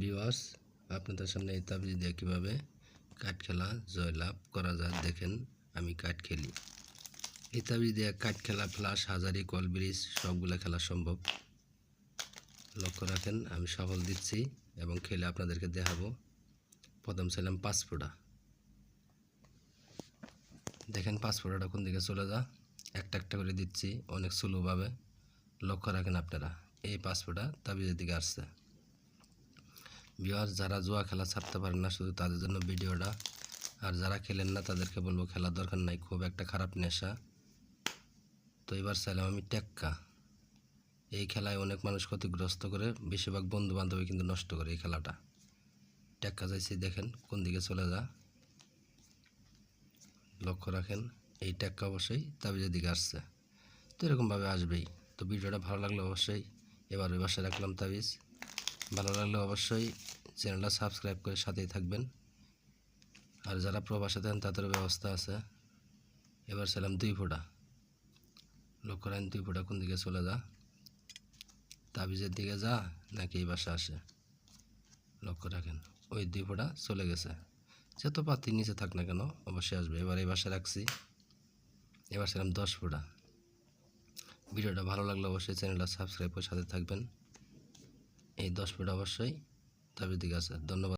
Viewers, আপনাদের সামনে এই তাবিজ দিয়ে কীভাবে কাঠ খেলা জয়লাভ করা যায় দেখেন। আমি কাঠ খেলি। এই তাবিজ দিয়ে কাঠ খেলা, ফ্লাশ, হাজারি, কল ব্রিজ সবগুলো খেলা সম্ভব। লক্ষ্য রাখেন, আমি সফল দিচ্ছি এবং খেলে আপনাদেরকে দেখাবো। প্রথম ছিলাম 5 ফোঁটা, দেখেন 5 ফোঁটাটা কোন দিকে চলে যা। একটা একটা করে দিচ্ছি অনেক স্লোভাবে। লক্ষ্য রাখেন আপনারা, এই 5 ফোঁটা তাবিজের দিকে আসছে। ভিউয়ার্স, যারা জুয়া খেলা ছাড়তে পারেন না শুধু তাদের জন্য ভিডিওটা। আর যারা খেলেন না তাদেরকে বলবো খেলার দরকার নাই, খুব একটা খারাপ নেশা। তো এবার চাইলাম আমি টেক্কা। এই খেলায় অনেক মানুষ ক্ষতিগ্রস্ত করে, বেশিরভাগ বন্ধু বান্ধবী কিন্তু নষ্ট করে এই খেলাটা। টেক্কা চাইছি, দেখেন কোন দিকে চলে যা। লক্ষ্য রাখেন, এই টেক্কা অবশ্যই তাবিজের দিকে আসছে। তো এরকমভাবে আসবেই। তো ভিডিওটা ভালো লাগলে অবশ্যই, এবার ওই বাসায় রাখলাম তাবিজ। ভালো লাগলে অবশ্যই চ্যানেলটা সাবস্ক্রাইব করে সাথেই থাকবেন। আর যারা প্রবাসে থাকেন তাদের ব্যবস্থা আছে। এবার ছিলাম 2 ফোঁটা। লক্ষ্য রাখেন 2 ফোঁটা কোন দিকে চলে যা, তাবিজের দিকে যা নাকি এই বাসা আসে। লক্ষ্য রাখেন, ওই 2 ফোঁটা চলে গেছে। যত পাতি নিচে থাক না কেন অবশ্যই আসবে। এবার এই বাসায় রাখছি। এবার ছিলাম 10 ফোঁটা। ভিডিওটা ভালো লাগলে অবশ্যই চ্যানেলটা সাবস্ক্রাইব করে সাথে থাকবেন। এই 10 ফোঁটা অবশ্যই তাবিজের দিকে আছে। ধন্যবাদ।